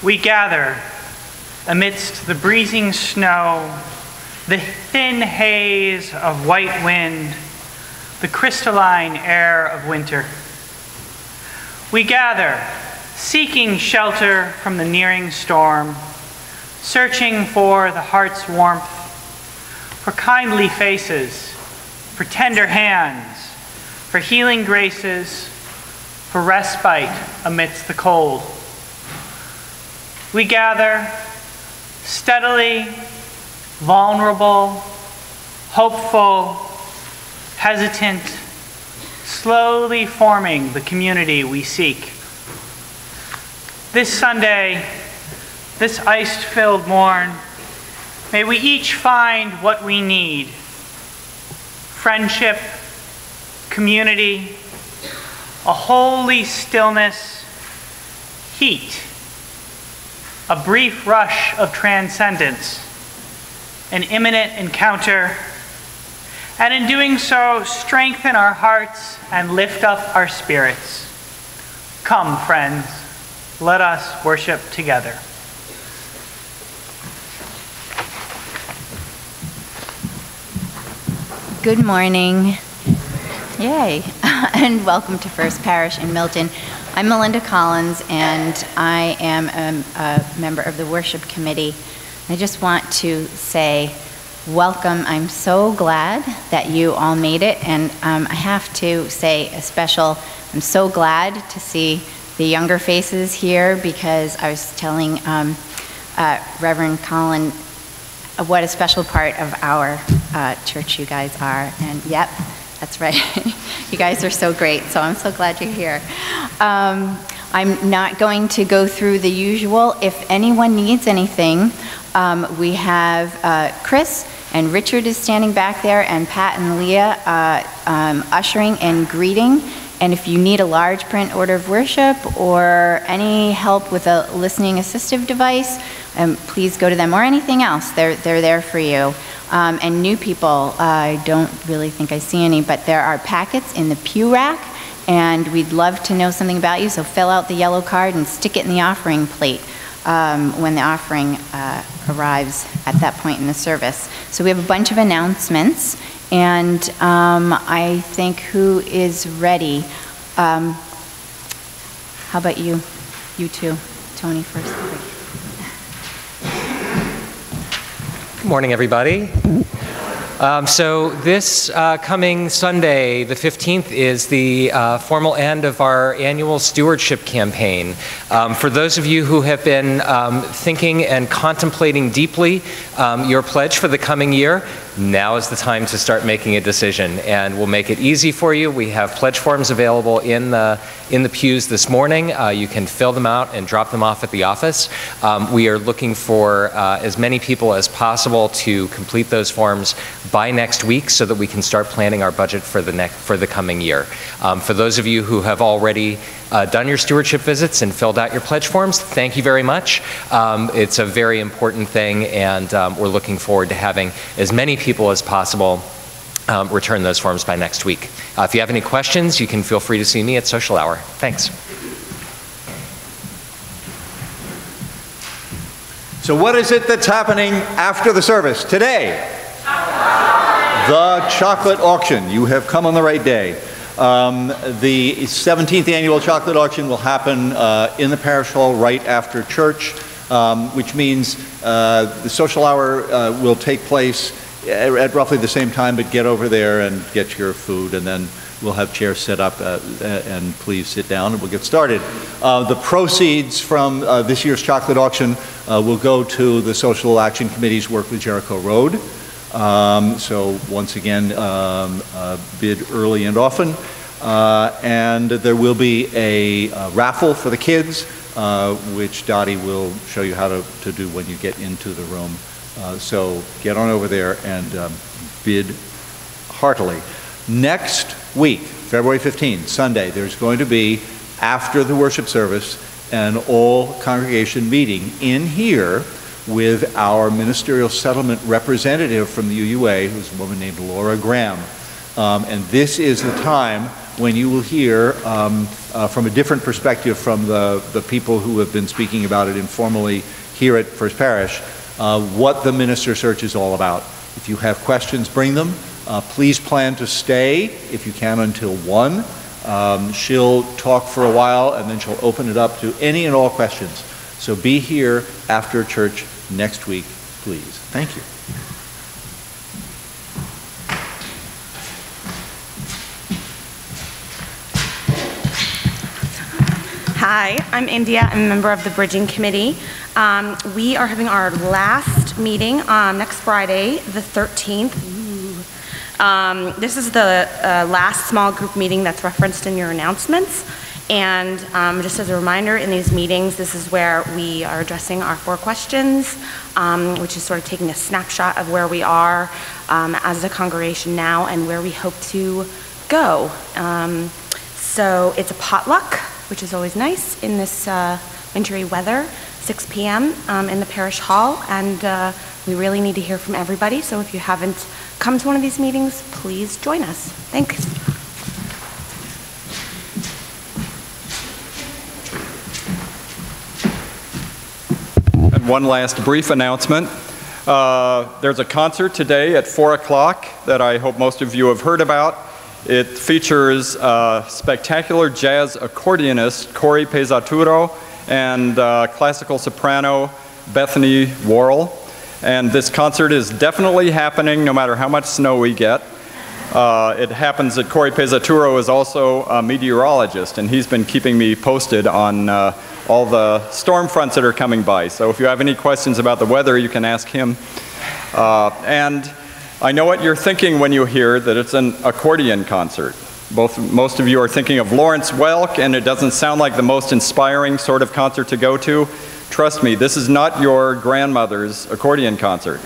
We gather amidst the breezing snow, the thin haze of white wind, the crystalline air of winter. We gather, seeking shelter from the nearing storm, searching for the heart's warmth, for kindly faces, for tender hands, for healing graces, for respite amidst the cold. We gather steadily, vulnerable, hopeful, hesitant, slowly forming the community we seek. This Sunday, this ice-filled morn, may we each find what we need: friendship, community, a holy stillness, heat, a brief rush of transcendence, an imminent encounter, and in doing so, strengthen our hearts and lift up our spirits. Come, friends, let us worship together. Good morning. Yay. And welcome to First Parish in Milton. I'm Melinda Collins, and I am a member of the worship committee. I just want to say welcome. I'm so glad that you all made it, and I have to say I'm so glad to see the younger faces here, because I was telling Reverend Colin what a special part of our church you guys are, and yep, that's right. You guys are so great, so I'm so glad you're here. I'm not going to go through the usual. If anyone needs anything, we have Chris and Richard is standing back there, and Pat and Leah ushering and greeting. And if you need a large print order of worship or any help with a listening assistive device, please go to them, or anything else. They're there for you. And new people, I don't really think I see any, but there are packets in the pew rack, and we'd love to know something about you, so fill out the yellow card and stick it in the offering plate when the offering arrives at that point in the service. So we have a bunch of announcements, and I think who is ready? How about you? You two. Tony first. Good morning, everybody. So this coming Sunday, the 15th, is the formal end of our annual stewardship campaign. For those of you who have been thinking and contemplating deeply your pledge for the coming year, now is the time to start making a decision, and we'll make it easy for you. We have pledge forms available in the pews this morning. You can fill them out and drop them off at the office. We are looking for as many people as possible to complete those forms by next week, so that we can start planning our budget for the coming year. For those of you who have already done your stewardship visits and filled out your pledge forms, thank you very much. It's a very important thing, and we're looking forward to having as many people as possible return those forms by next week. If you have any questions, you can feel free to see me at social hour. Thanks. So what is it that's happening after the service today? The chocolate auction. You have come on the right day. The 17th annual chocolate auction will happen in the parish hall right after church, which means the social hour will take place at roughly the same time, but get over there and get your food, and then we'll have chairs set up, and please sit down and we'll get started. The proceeds from this year's chocolate auction will go to the Social Action Committee's work with Jericho Road. So once again, bid early and often. And there will be a raffle for the kids, which Dottie will show you how to do when you get into the room. So get on over there and bid heartily. Next week, February 15th, Sunday, there's going to be, after the worship service, an all-congregation meeting in here with our ministerial settlement representative from the UUA, who's a woman named Laura Graham. And this is the time when you will hear from a different perspective from the people who have been speaking about it informally here at First Parish, what the minister search is all about. If you have questions, bring them. Please plan to stay, if you can, until 1. She'll talk for a while and then she'll open it up to any and all questions. So be here after church next week, please. Thank you. Hi, I'm India. I'm a member of the Bridging Committee. We are having our last meeting next Friday, the 13th. This is the last small group meeting that's referenced in your announcements. And just as a reminder, in these meetings, this is where we are addressing our 4 questions, which is sort of taking a snapshot of where we are as a congregation now and where we hope to go. So it's a potluck, which is always nice in this wintry weather, 6 p.m. In the Parish Hall, and we really need to hear from everybody, so if you haven't come to one of these meetings, please join us. Thanks. And one last brief announcement. There's a concert today at 4 o'clock that I hope most of you have heard about. It features spectacular jazz accordionist Corey Pesaturo and classical soprano Bethany Worrell. And this concert is definitely happening no matter how much snow we get. It happens that Corey Pesaturo is also a meteorologist, and he's been keeping me posted on all the storm fronts that are coming by. So if you have any questions about the weather, you can ask him. And I know what you're thinking when you hear that it's an accordion concert. Most of you are thinking of Lawrence Welk, and it doesn't sound like the most inspiring sort of concert to go to. Trust me, this is not your grandmother's accordion concert.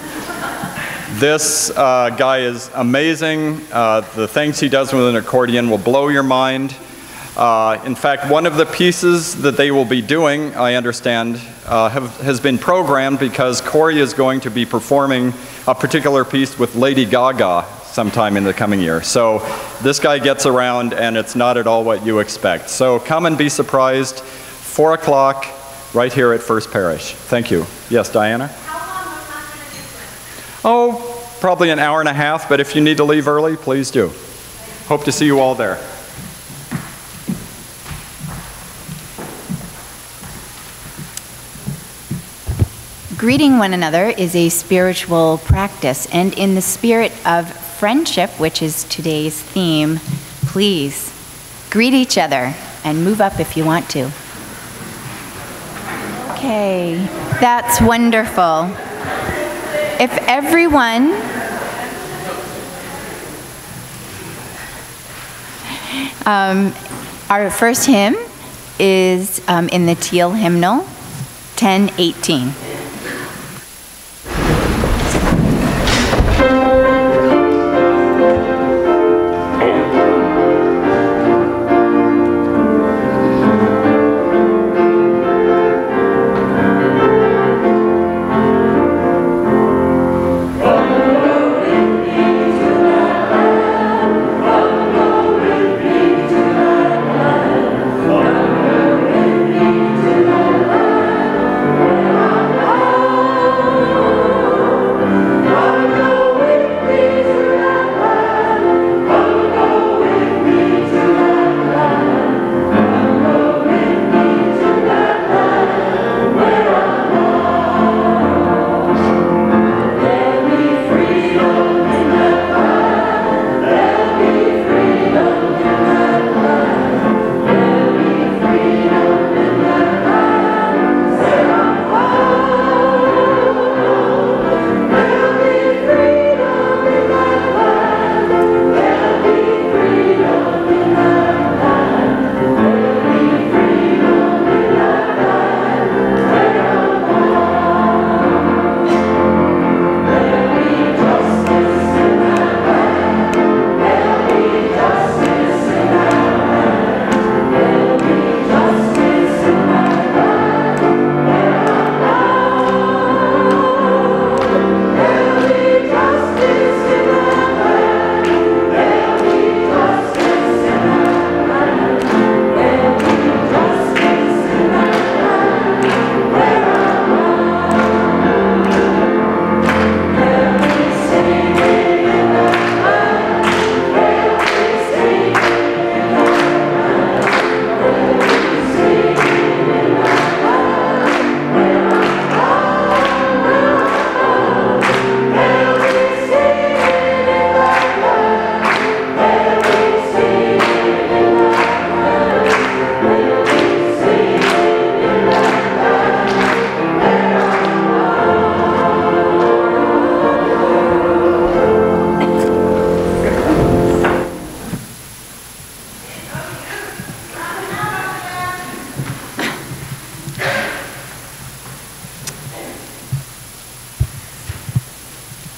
This guy is amazing. The things he does with an accordion will blow your mind. In fact, one of the pieces that they will be doing, I understand, has been programmed because Corey is going to be performing a particular piece with Lady Gaga sometime in the coming year. So this guy gets around, and it's not at all what you expect. So come and be surprised. 4 o'clock, right here at First Parish. Thank you. Yes, Diana? How long was that going to take place? Oh, probably an hour and a half, but if you need to leave early, please do. Hope to see you all there. Greeting one another is a spiritual practice, and in the spirit of friendship, which is today's theme, please greet each other and move up if you want to. Okay, that's wonderful. If everyone our first hymn is in the Teal hymnal, 1018. Amen.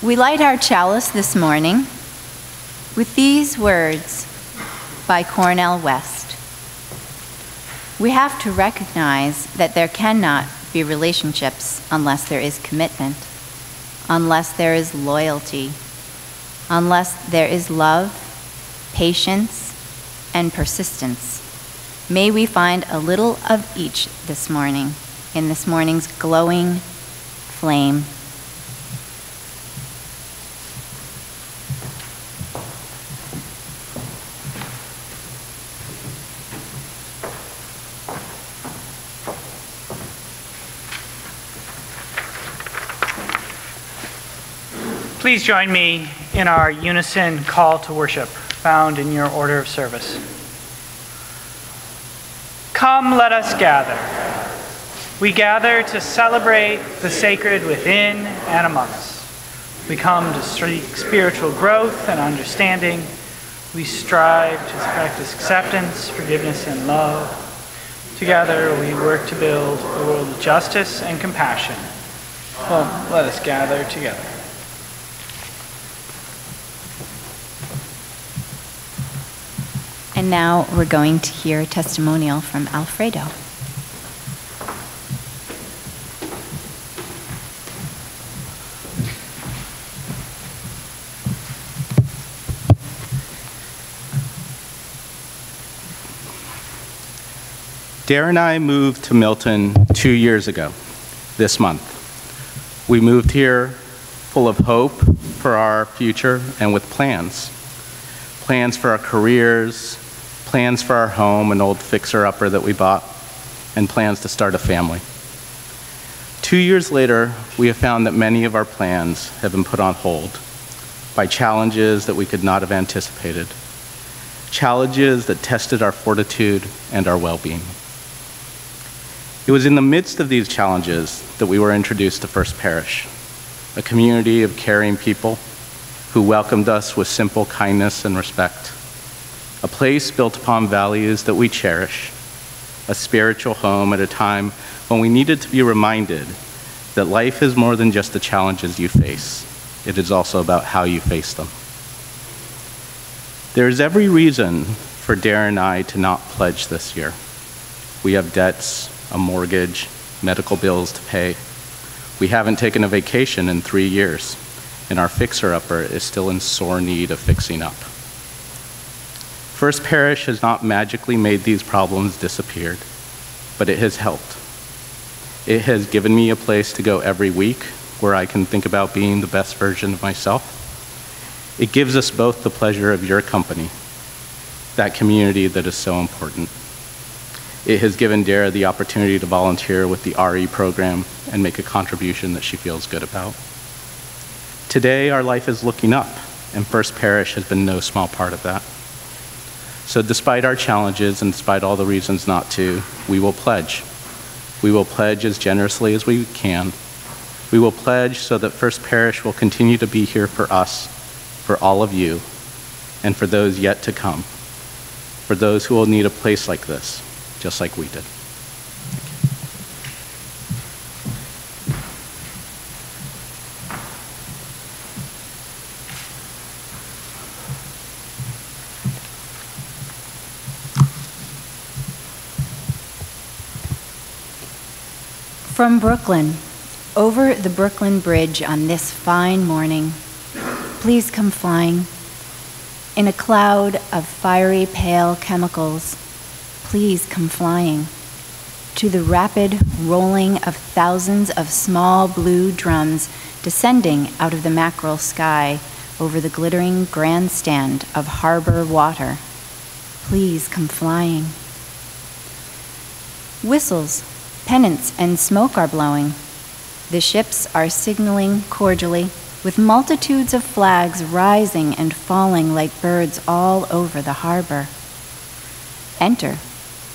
We light our chalice this morning with these words by Cornel West. We have to recognize that there cannot be relationships unless there is commitment, unless there is loyalty, unless there is love, patience, and persistence. May we find a little of each this morning in this morning's glowing flame. Please join me in our unison call to worship found in your order of service. Come, let us gather. We gather to celebrate the sacred within and among us. We come to seek spiritual growth and understanding. We strive to practice acceptance, forgiveness, and love. Together, we work to build a world of justice and compassion. Well, let us gather together. And now we're going to hear a testimonial from Alfredo. Dare and I moved to Milton 2 years ago, this month. We moved here full of hope for our future and with plans. Plans for our careers, plans for our home, an old fixer-upper that we bought, and plans to start a family. 2 years later, we have found that many of our plans have been put on hold by challenges that we could not have anticipated, challenges that tested our fortitude and our well-being. It was in the midst of these challenges that we were introduced to First Parish, a community of caring people who welcomed us with simple kindness and respect, a place built upon values that we cherish, a spiritual home at a time when we needed to be reminded that life is more than just the challenges you face. It is also about how you face them. There is every reason for Dare and I to not pledge this year. We have debts, a mortgage, medical bills to pay. We haven't taken a vacation in 3 years, and our fixer-upper is still in sore need of fixing up. First Parish has not magically made these problems disappear, but it has helped. It has given me a place to go every week where I can think about being the best version of myself. It gives us both the pleasure of your company, that community that is so important. It has given Dara the opportunity to volunteer with the RE program and make a contribution that she feels good about. Today, our life is looking up, and First Parish has been no small part of that. So despite our challenges and despite all the reasons not to, we will pledge. We will pledge as generously as we can. We will pledge so that First Parish will continue to be here for us, for all of you, and for those yet to come, for those who will need a place like this, just like we did. From Brooklyn, over the Brooklyn Bridge on this fine morning, please come flying. In a cloud of fiery pale chemicals, please come flying. To the rapid rolling of thousands of small blue drums descending out of the mackerel sky over the glittering grandstand of harbor water, please come flying. Whistles, pennants, and smoke are blowing. The ships are signaling cordially, with multitudes of flags rising and falling like birds all over the harbor. Enter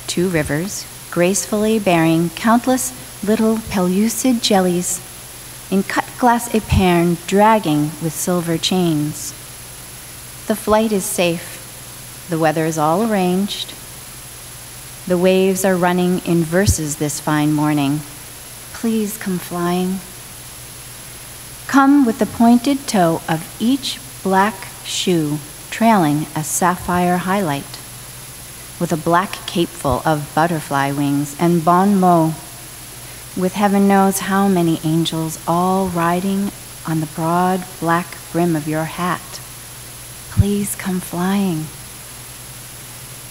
2 rivers, gracefully bearing countless little pellucid jellies, in cut glass épergne dragging with silver chains. The flight is safe. The weather is all arranged. The waves are running in verses this fine morning. Please come flying. Come with the pointed toe of each black shoe trailing a sapphire highlight, with a black capeful of butterfly wings and bon mots, with heaven knows how many angels all riding on the broad black brim of your hat. Please come flying,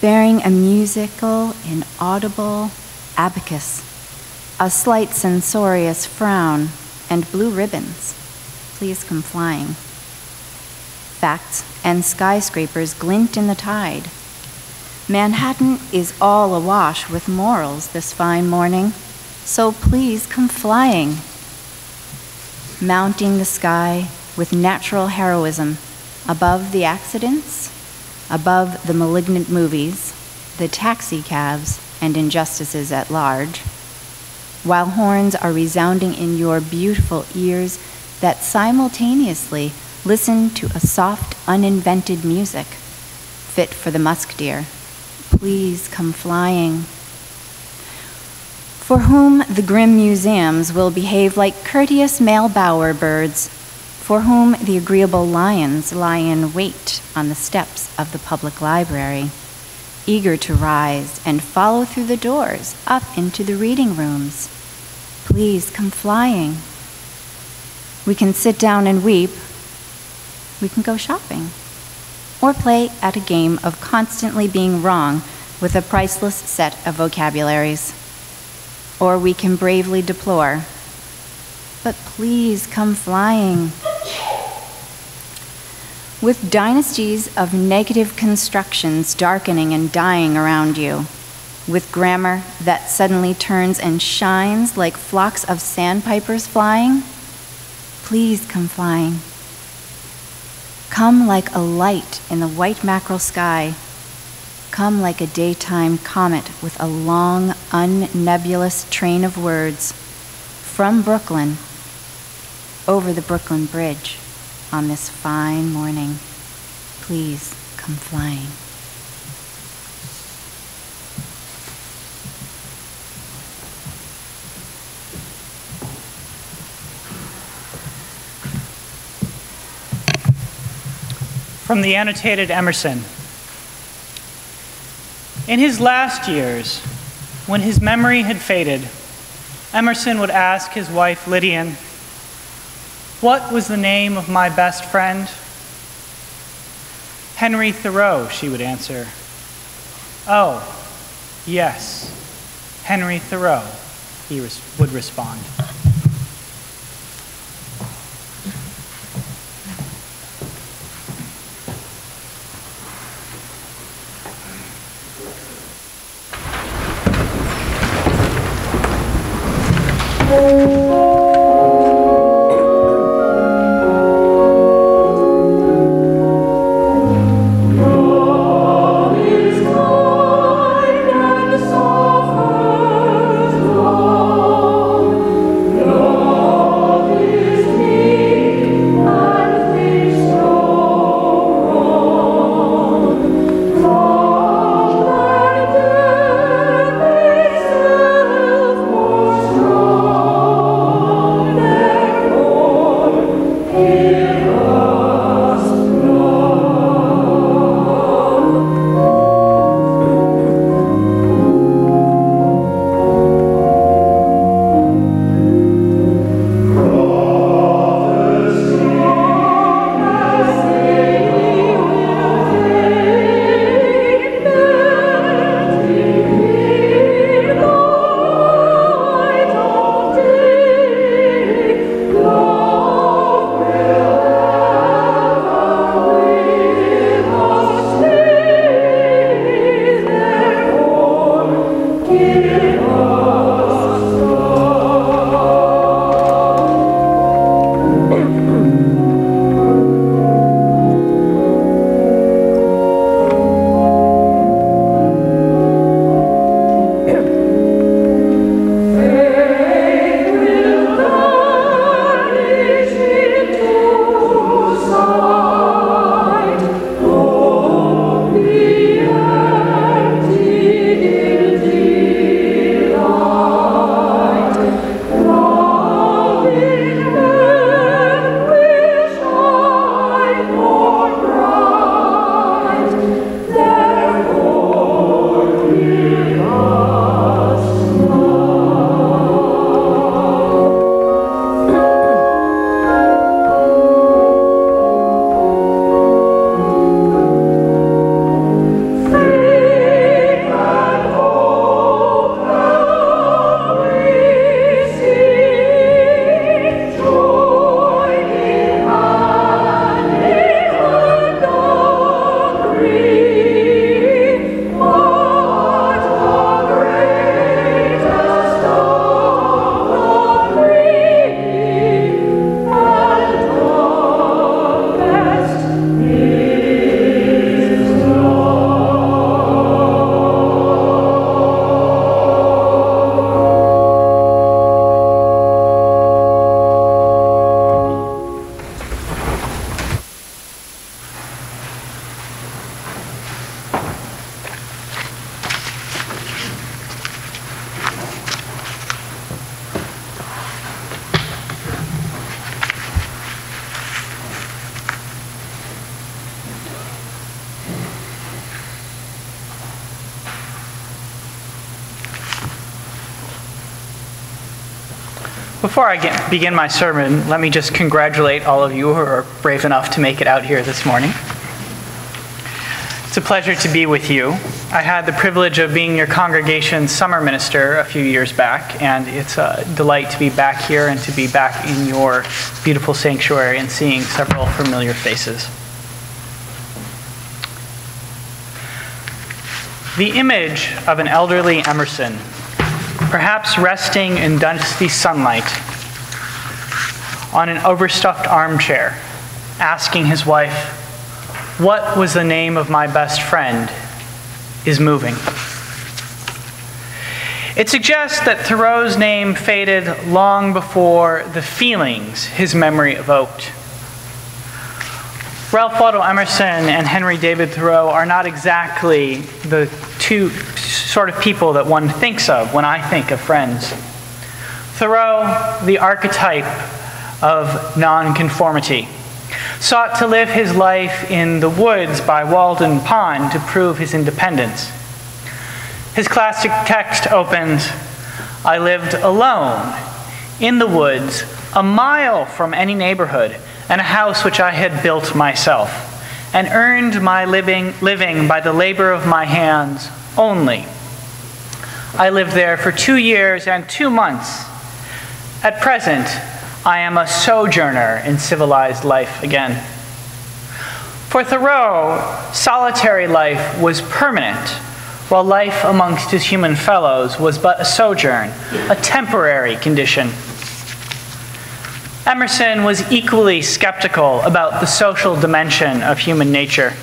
bearing a musical, inaudible abacus, a slight censorious frown, and blue ribbons. Please come flying. Facts and skyscrapers glint in the tide. Manhattan is all awash with morals this fine morning, so please come flying. Mounting the sky with natural heroism, above the accidents, above the malignant movies, the taxi cabs, and injustices at large, while horns are resounding in your beautiful ears that simultaneously listen to a soft, uninvented music fit for the musk deer. Please come flying. For whom the grim museums will behave like courteous male bower birds, for whom the agreeable lions lie in wait on the steps of the public library, eager to rise and follow through the doors up into the reading rooms. Please come flying. We can sit down and weep. We can go shopping. Or play at a game of constantly being wrong with a priceless set of vocabularies. Or we can bravely deplore. But please come flying. With dynasties of negative constructions darkening and dying around you, with grammar that suddenly turns and shines like flocks of sandpipers flying, please come flying. Come like a light in the white mackerel sky. Come like a daytime comet with a long, unnebulous train of words from Brooklyn over the Brooklyn Bridge on this fine morning. Please come flying. From the annotated Emerson. In his last years, when his memory had faded, Emerson would ask his wife Lydian, "What was the name of my best friend?" "Henry Thoreau," she would answer. "Oh, yes, Henry Thoreau," he would respond. Strong. Before I begin my sermon, let me just congratulate all of you who are brave enough to make it out here this morning. It's a pleasure to be with you. I had the privilege of being your congregation's summer minister a few years back, and it's a delight to be back here and to be back in your beautiful sanctuary and seeing several familiar faces. The image of an elderly Emerson, perhaps resting in dusty sunlight on an overstuffed armchair, asking his wife, "What was the name of my best friend?" is moving. It suggests that Thoreau's name faded long before the feelings his memory evoked. Ralph Waldo Emerson and Henry David Thoreau are not exactly the two sort of people that one thinks of when I think of friends. Thoreau, the archetype of nonconformity, sought to live his life in the woods by Walden Pond to prove his independence. His classic text opens, "I lived alone in the woods, a mile from any neighborhood, and a house which I had built myself, and earned my living by the labor of my hands only. I lived there for 2 years and 2 months. At present, I am a sojourner in civilized life again." For Thoreau, solitary life was permanent, while life amongst his human fellows was but a sojourn, a temporary condition. Emerson was equally skeptical about the social dimension of human nature.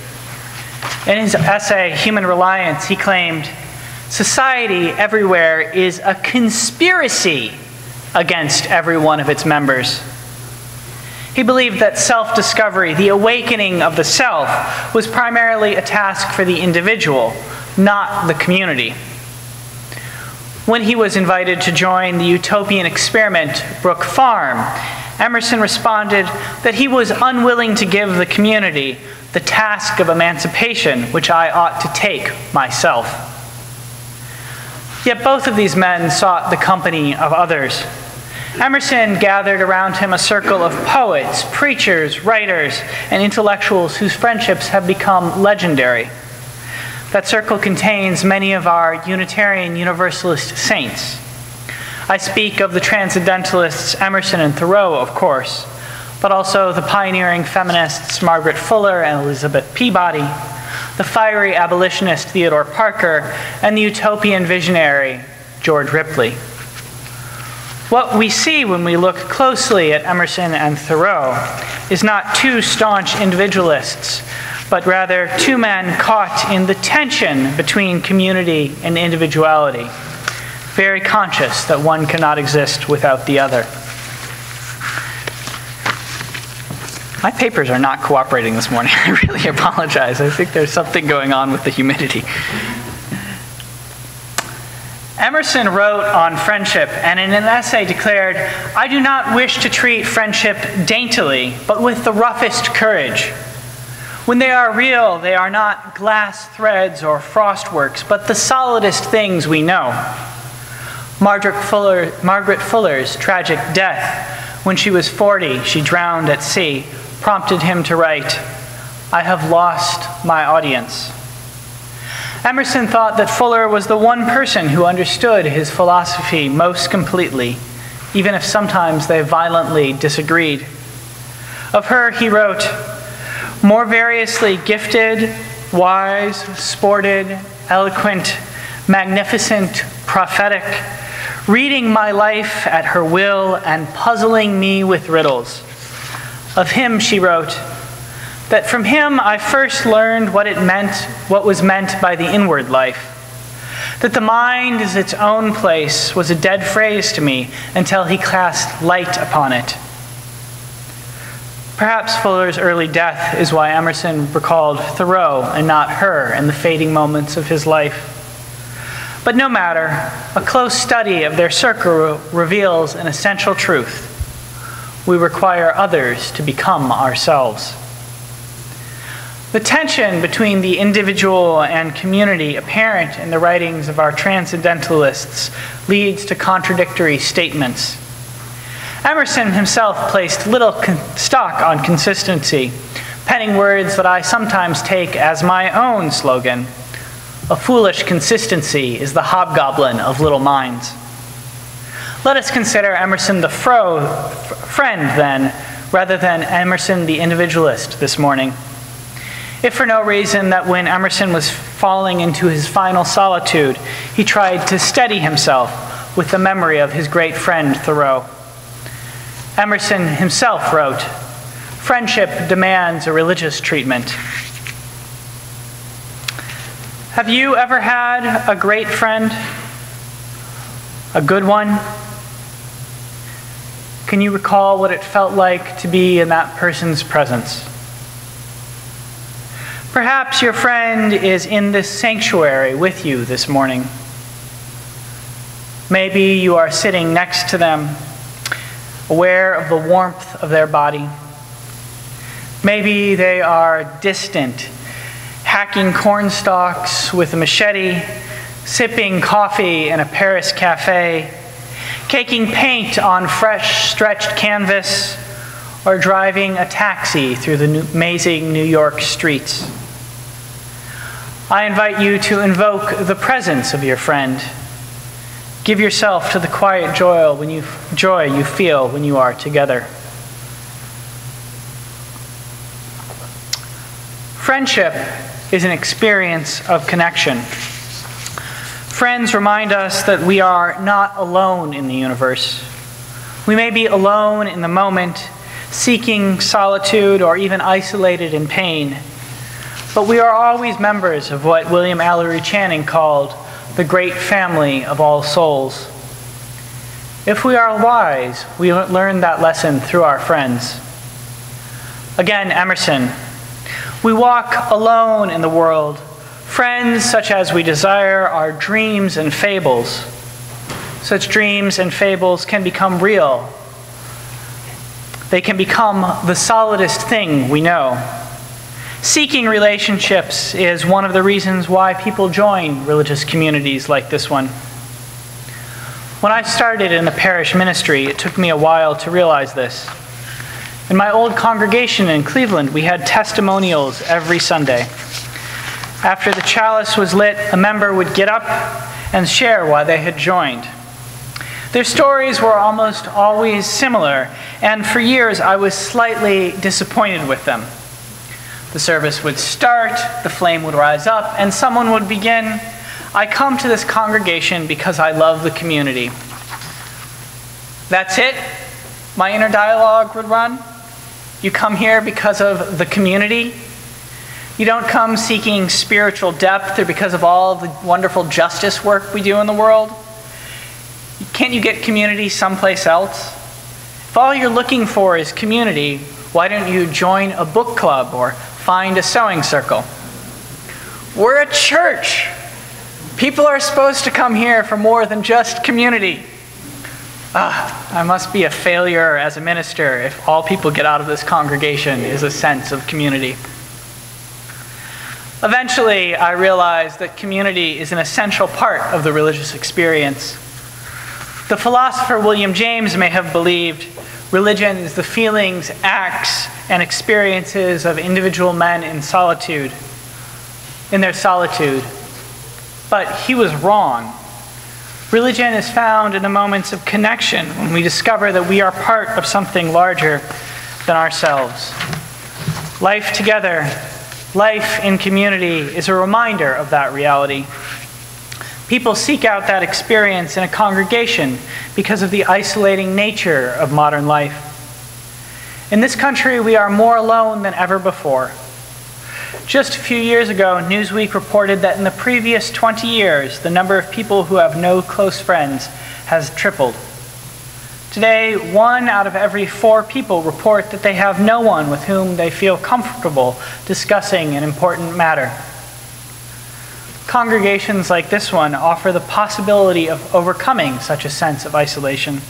In his essay, Human Reliance, he claimed, "Society everywhere is a conspiracy against every one of its members." He believed that self-discovery, the awakening of the self, was primarily a task for the individual, not the community. When he was invited to join the utopian experiment, Brook Farm, Emerson responded that he was unwilling to give the community the task of emancipation which I ought to take myself. Yet both of these men sought the company of others. Emerson gathered around him a circle of poets, preachers, writers, and intellectuals whose friendships have become legendary. That circle contains many of our Unitarian Universalist saints. I speak of the transcendentalists Emerson and Thoreau, of course, but also the pioneering feminists Margaret Fuller and Elizabeth Peabody, the fiery abolitionist Theodore Parker, and the utopian visionary George Ripley. What we see when we look closely at Emerson and Thoreau is not two staunch individualists, but rather two men caught in the tension between community and individuality, very conscious that one cannot exist without the other. My papers are not cooperating this morning. I really apologize. I think there's something going on with the humidity. Emerson wrote on friendship and in an essay declared, "I do not wish to treat friendship daintily, but with the roughest courage. When they are real, they are not glass threads or frostworks, but the solidest things we know." Margaret Fuller's tragic death, when she was 40, she drowned at sea, prompted him to write, "I have lost my audience." Emerson thought that Fuller was the one person who understood his philosophy most completely, even if sometimes they violently disagreed. Of her, he wrote, "More variously gifted, wise, sported, eloquent, magnificent, prophetic, reading my life at her will and puzzling me with riddles." Of him, she wrote, that from him I first learned what was meant by the inward life. That the mind is its own place was a dead phrase to me until he cast light upon it. Perhaps Fuller's early death is why Emerson recalled Thoreau and not her in the fading moments of his life. But no matter, a close study of their circle reveals an essential truth. We require others to become ourselves. The tension between the individual and community apparent in the writings of our transcendentalists leads to contradictory statements. Emerson himself placed little stock on consistency, penning words that I sometimes take as my own slogan. A foolish consistency is the hobgoblin of little minds. Let us consider Emerson the friend, then, rather than Emerson the individualist this morning. If for no reason that when Emerson was falling into his final solitude, he tried to steady himself with the memory of his great friend Thoreau. Emerson himself wrote, "Friendship demands a religious treatment." Have you ever had a great friend? A good one? Can you recall what it felt like to be in that person's presence? Perhaps your friend is in this sanctuary with you this morning. Maybe you are sitting next to them, aware of the warmth of their body. Maybe they are distant, hacking corn stalks with a machete, sipping coffee in a Paris cafe, caking paint on fresh stretched canvas, or driving a taxi through the amazing New York streets. I invite you to invoke the presence of your friend. Give yourself to the quiet joy you feel when you are together. Friendship is an experience of connection. Friends remind us that we are not alone in the universe. We may be alone in the moment, seeking solitude or even isolated in pain, but we are always members of what William Ellery Channing called the great family of all souls. If we are wise, we learn that lesson through our friends. Again, Emerson, we walk alone in the world. Friends such as we desire are dreams and fables. Such dreams and fables can become real. They can become the solidest thing we know. Seeking relationships is one of the reasons why people join religious communities like this one. When I started in the parish ministry, it took me a while to realize this. In my old congregation in Cleveland, we had testimonials every Sunday. After the chalice was lit, a member would get up and share why they had joined. Their stories were almost always similar, and for years I was slightly disappointed with them. The service would start, the flame would rise up, and someone would begin, "I come to this congregation because I love the community." That's it? My inner dialogue would run. You come here because of the community? You don't come seeking spiritual depth or because of all the wonderful justice work we do in the world? Can't you get community someplace else? If all you're looking for is community, why don't you join a book club or find a sewing circle? We're a church. People are supposed to come here for more than just community. I must be a failure as a minister if all people get out of this congregation is a sense of community. Eventually, I realized that community is an essential part of the religious experience. The philosopher William James may have believed religion is the feelings, acts, and experiences of individual men in their solitude. But he was wrong. Religion is found in the moments of connection when we discover that we are part of something larger than ourselves. Life together, life in community is a reminder of that reality. People seek out that experience in a congregation because of the isolating nature of modern life. In this country, we are more alone than ever before. Just a few years ago, Newsweek reported that in the previous 20 years, the number of people who have no close friends has tripled. Today, 1 out of every 4 people report that they have no one with whom they feel comfortable discussing an important matter. Congregations like this one offer the possibility of overcoming such a sense of isolation.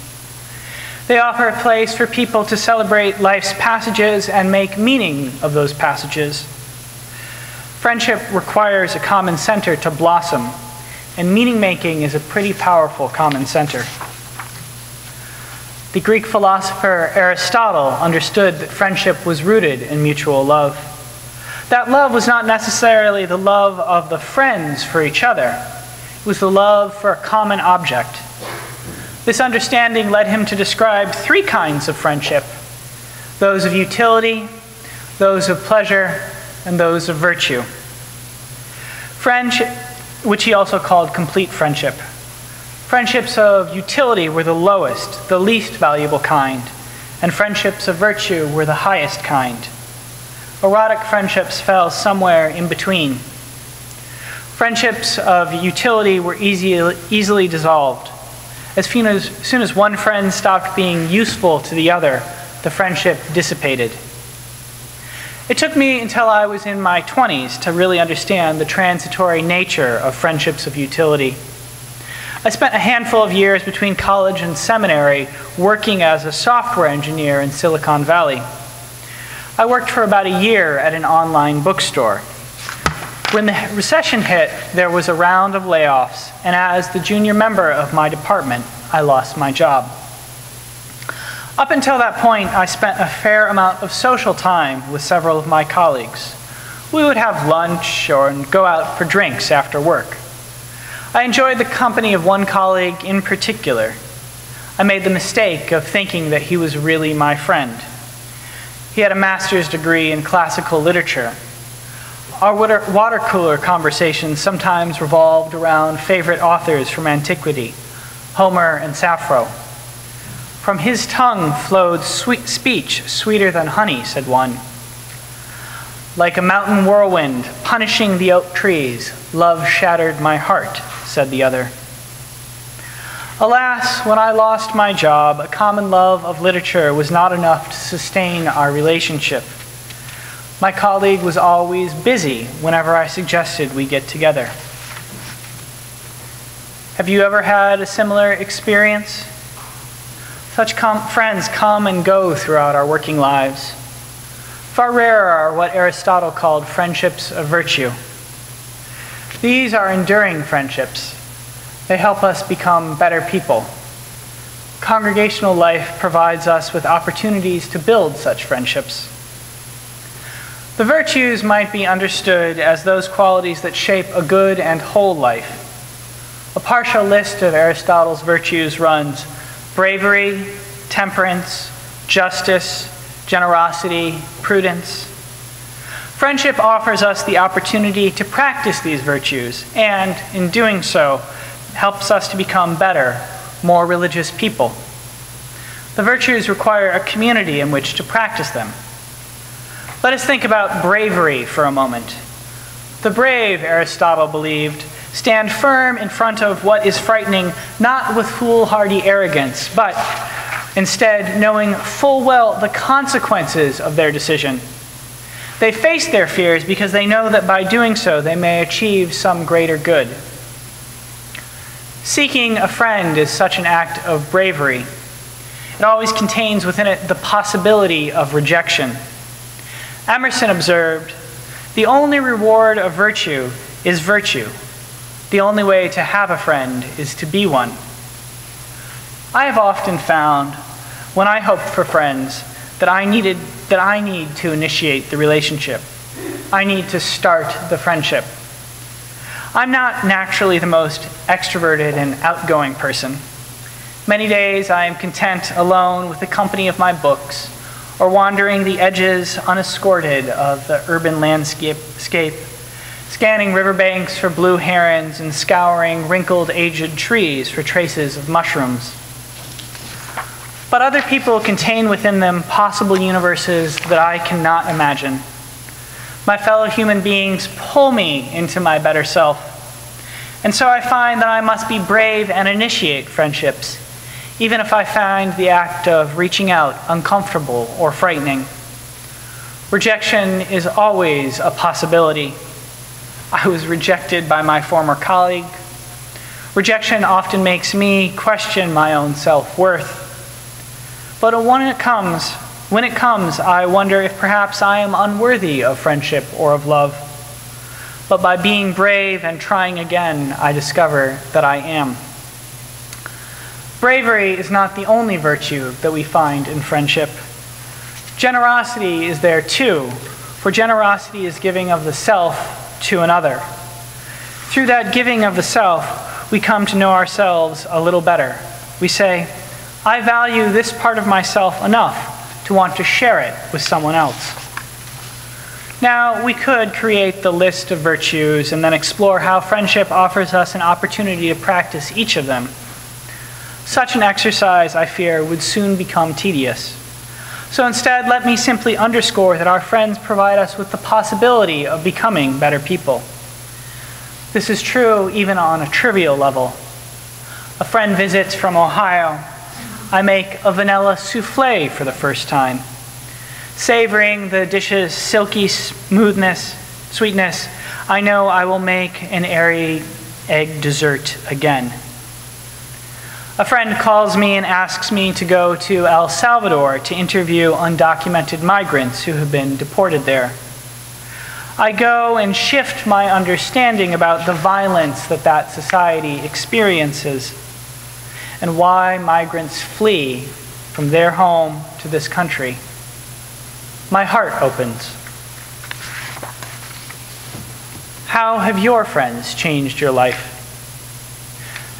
They offer a place for people to celebrate life's passages and make meaning of those passages. Friendship requires a common center to blossom, and meaning-making is a pretty powerful common center. The Greek philosopher Aristotle understood that friendship was rooted in mutual love. That love was not necessarily the love of the friends for each other. It was the love for a common object. This understanding led him to describe three kinds of friendship: those of utility, those of pleasure, and those of virtue. Friendship, which he also called complete friendship. Friendships of utility were the lowest, the least valuable kind, and friendships of virtue were the highest kind. Erotic friendships fell somewhere in between. Friendships of utility were easily dissolved. As soon as one friend stopped being useful to the other, the friendship dissipated. It took me until I was in my 20s to really understand the transitory nature of friendships of utility. I spent a handful of years between college and seminary working as a software engineer in Silicon Valley. I worked for about a year at an online bookstore. When the recession hit, there was a round of layoffs, and as the junior member of my department, I lost my job. Up until that point, I spent a fair amount of social time with several of my colleagues. We would have lunch or go out for drinks after work. I enjoyed the company of one colleague in particular. I made the mistake of thinking that he was really my friend. He had a master's degree in classical literature. Our water cooler conversations sometimes revolved around favorite authors from antiquity, Homer and Sappho. From his tongue flowed sweet speech, sweeter than honey, said one. Like a mountain whirlwind punishing the oak trees, love shattered my heart, said the other. Alas, when I lost my job, a common love of literature was not enough to sustain our relationship. My colleague was always busy whenever I suggested we get together. Have you ever had a similar experience? Such friends come and go throughout our working lives. Far rarer are what Aristotle called friendships of virtue. These are enduring friendships. They help us become better people. Congregational life provides us with opportunities to build such friendships. The virtues might be understood as those qualities that shape a good and whole life. A partial list of Aristotle's virtues runs: bravery, temperance, justice, generosity, prudence. Friendship offers us the opportunity to practice these virtues, and in doing so, helps us to become better, more religious people. The virtues require a community in which to practice them. Let us think about bravery for a moment. The brave, Aristotle believed, stand firm in front of what is frightening, not with foolhardy arrogance, but instead knowing full well the consequences of their decision. They face their fears because they know that by doing so they may achieve some greater good. Seeking a friend is such an act of bravery. It always contains within it the possibility of rejection. Emerson observed, "The only reward of virtue is virtue. The only way to have a friend is to be one." I have often found, when I hoped for friends, that I need to initiate the relationship. I need to start the friendship. I'm not naturally the most extroverted and outgoing person. Many days I am content alone with the company of my books, or wandering the edges unescorted of the urban landscape, scanning riverbanks for blue herons and scouring wrinkled, aged trees for traces of mushrooms. But other people contain within them possible universes that I cannot imagine. My fellow human beings pull me into my better self. And so I find that I must be brave and initiate friendships, even if I find the act of reaching out uncomfortable or frightening. Rejection is always a possibility. I was rejected by my former colleague. Rejection often makes me question my own self-worth. But when it comes, I wonder if perhaps I am unworthy of friendship or of love. But by being brave and trying again, I discover that I am. Bravery is not the only virtue that we find in friendship. Generosity is there too, for generosity is giving of the self to another. Through that giving of the self, we come to know ourselves a little better. We say, I value this part of myself enough to want to share it with someone else. Now, we could create the list of virtues and then explore how friendship offers us an opportunity to practice each of them. Such an exercise, I fear, would soon become tedious. So instead, let me simply underscore that our friends provide us with the possibility of becoming better people. This is true even on a trivial level. A friend visits from Ohio. I make a vanilla souffle for the first time. Savoring the dish's silky sweetness, I know I will make an airy egg dessert again. A friend calls me and asks me to go to El Salvador to interview undocumented migrants who have been deported there. I go and shift my understanding about the violence that society experiences and why migrants flee from their home to this country. My heart opens. How have your friends changed your life?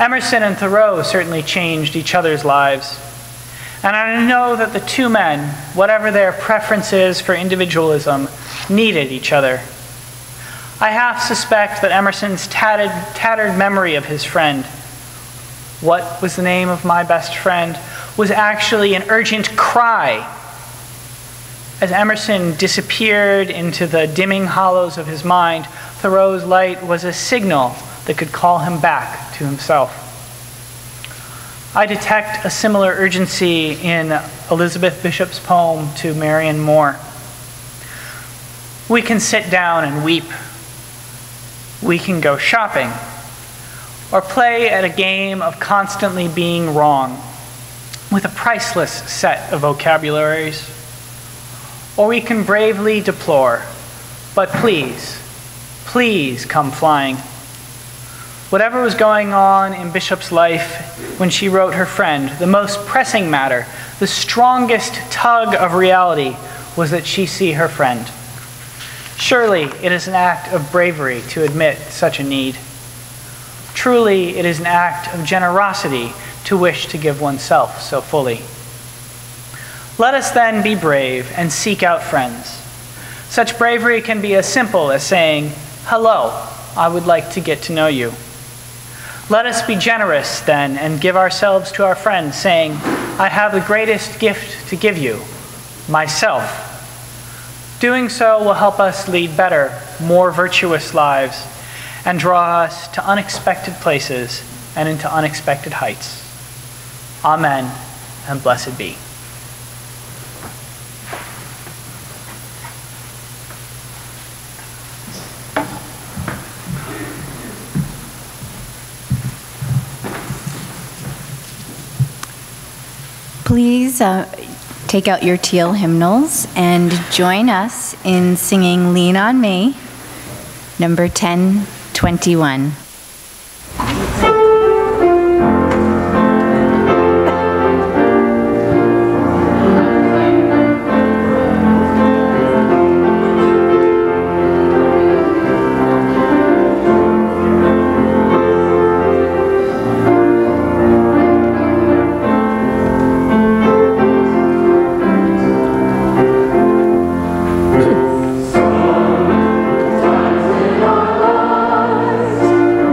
Emerson and Thoreau certainly changed each other's lives. And I know that the two men, whatever their preferences for individualism, needed each other. I half suspect that Emerson's tattered memory of his friend, what was the name of my best friend, was actually an urgent cry. As Emerson disappeared into the dimming hollows of his mind, Thoreau's light was a signal that could call him back to himself. I detect a similar urgency in Elizabeth Bishop's poem to Marion Moore. We can sit down and weep. We can go shopping, or play at a game of constantly being wrong with a priceless set of vocabularies. Or we can bravely deplore, but please, please come flying. Whatever was going on in Bishop's life when she wrote her friend, the most pressing matter, the strongest tug of reality was that she see her friend. Surely it is an act of bravery to admit such a need. Truly it is an act of generosity to wish to give oneself so fully. Let us then be brave and seek out friends. Such bravery can be as simple as saying, hello, I would like to get to know you. Let us be generous then and give ourselves to our friends, saying, I have the greatest gift to give you, myself. Doing so will help us lead better, more virtuous lives and draw us to unexpected places and into unexpected heights. Amen, and blessed be. Please take out your teal hymnals and join us in singing Lean on Me, number 1021. Sometimes in our lives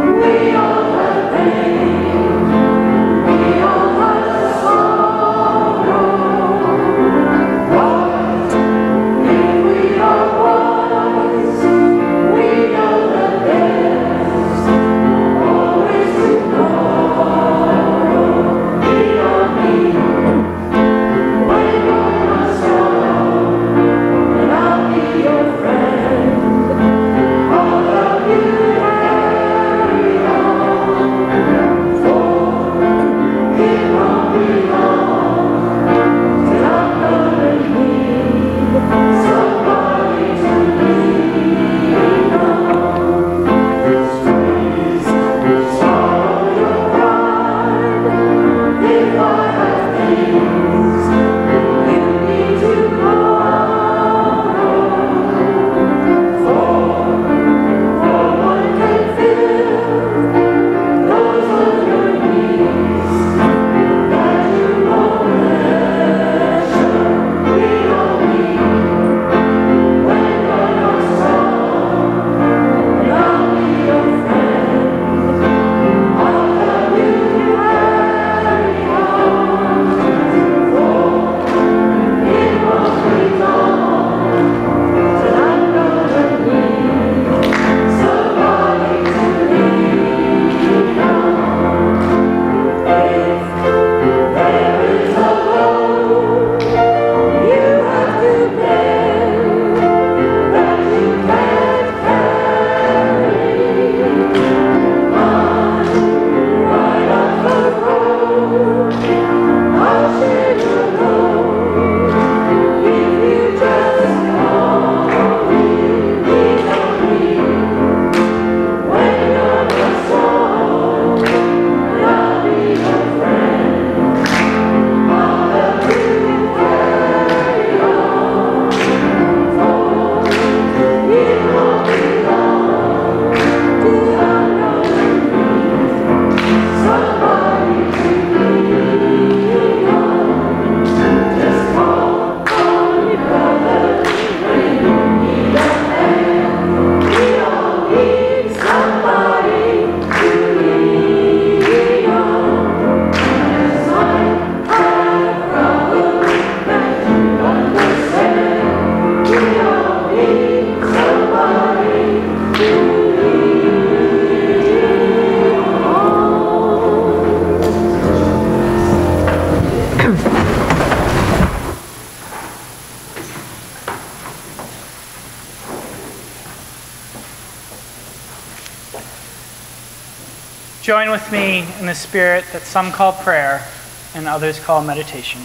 Join with me in the spirit that some call prayer and others call meditation.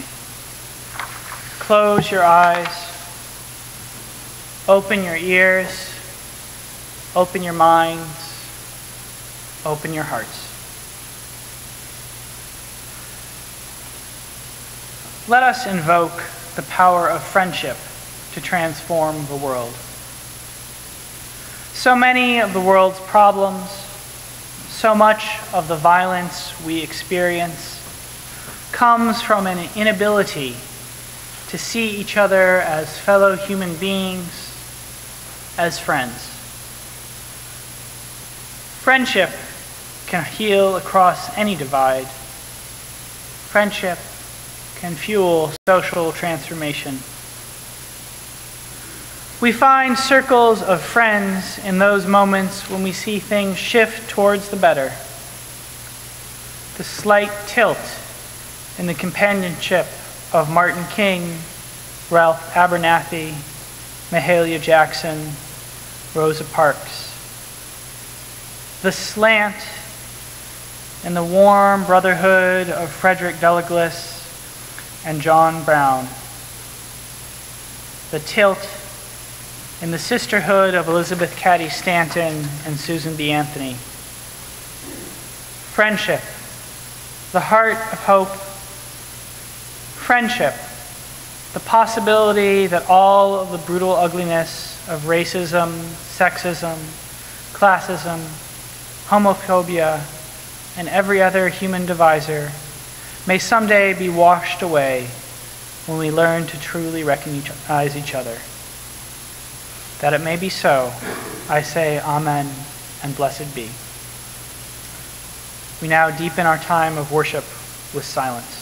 Close your eyes, open your ears, open your minds, open your hearts. Let us invoke the power of friendship to transform the world. So many of the world's problems, so much of the violence we experience comes from an inability to see each other as fellow human beings, as friends. Friendship can heal across any divide. Friendship can fuel social transformation. We find circles of friends in those moments when we see things shift towards the better. The slight tilt in the companionship of Martin King, Ralph Abernathy, Mahalia Jackson, Rosa Parks. The slant in the warm brotherhood of Frederick Douglass and John Brown. The tilt in the sisterhood of Elizabeth Cady Stanton and Susan B. Anthony. Friendship, the heart of hope. Friendship, the possibility that all of the brutal ugliness of racism, sexism, classism, homophobia, and every other human divisor may someday be washed away when we learn to truly recognize each other. That it may be so, I say amen and blessed be. We now deepen our time of worship with silence.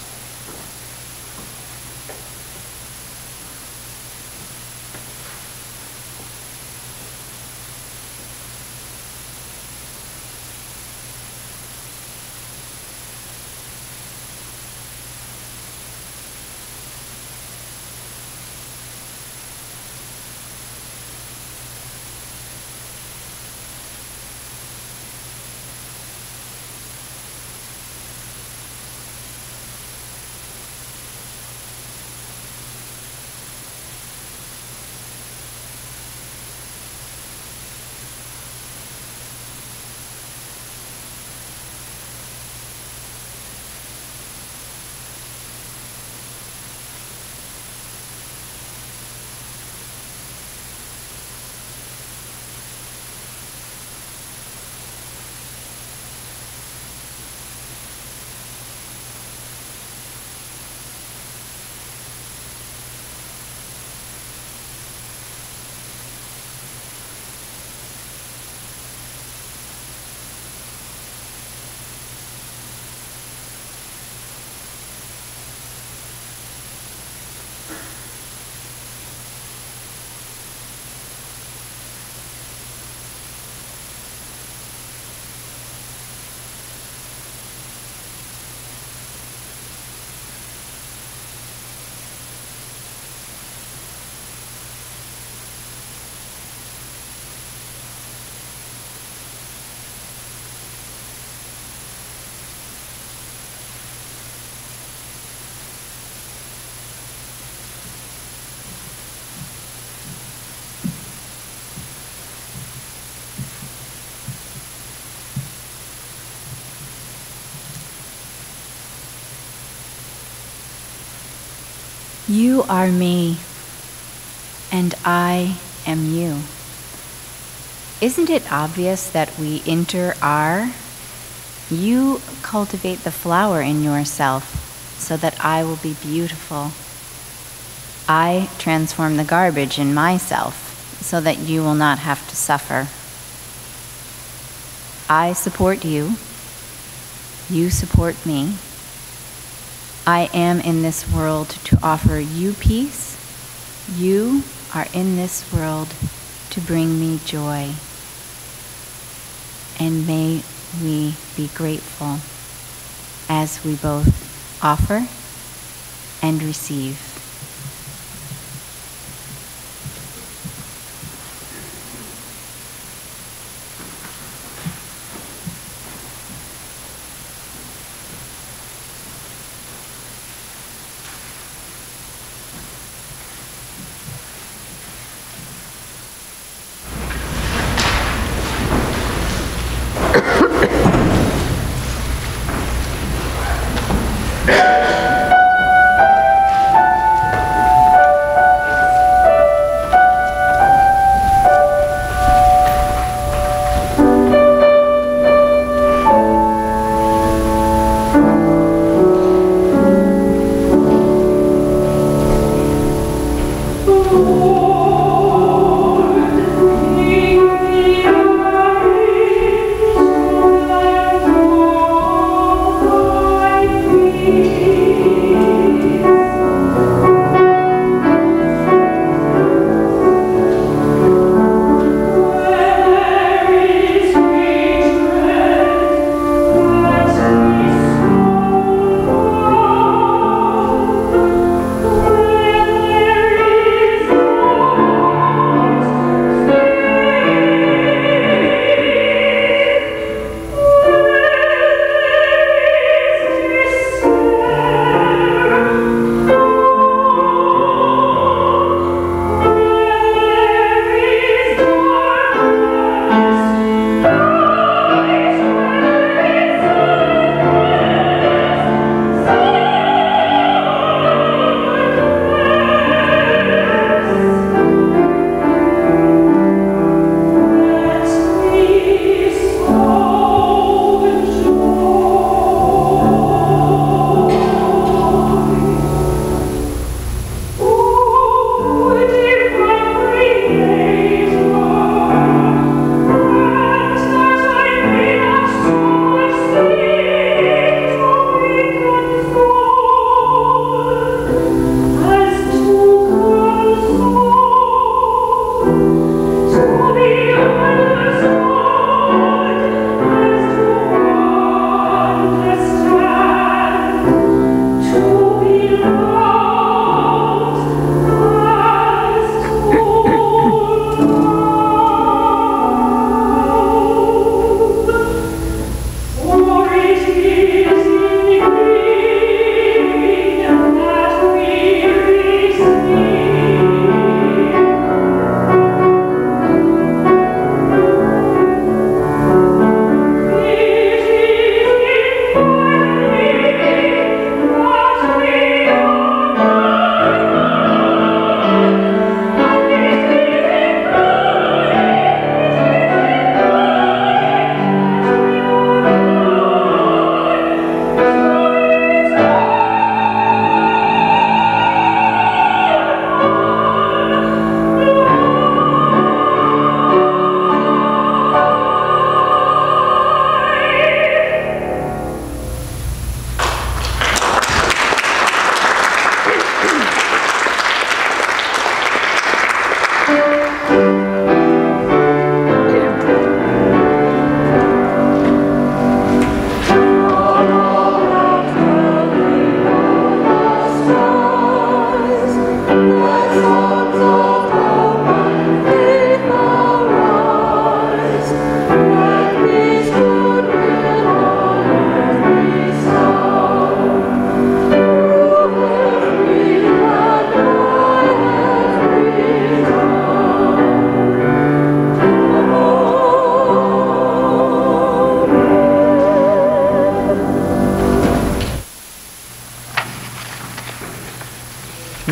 You are me, and I am you. Isn't it obvious that we are? You cultivate the flower in yourself so that I will be beautiful. I transform the garbage in myself so that you will not have to suffer. I support you. You support me. I am in this world to offer you peace. You are in this world to bring me joy. And may we be grateful as we both offer and receive.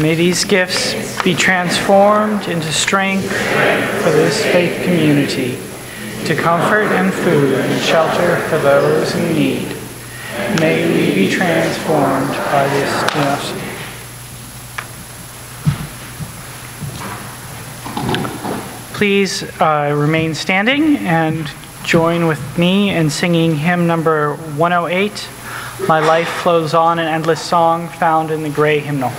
May these gifts be transformed into strength for this faith community, to comfort and food and shelter for those in need. May we be transformed by this generosity. Please remain standing and join with me in singing hymn number 108, My Life Flows On, an endless song found in the gray hymnal.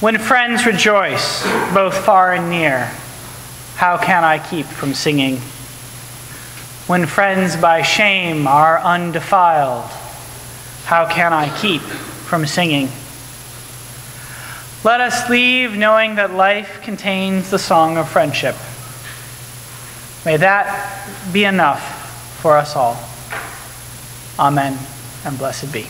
When friends rejoice, both far and near, how can I keep from singing? When friends by shame are undefiled, how can I keep from singing? Let us leave knowing that life contains the song of friendship. May that be enough for us all. Amen, and blessed be.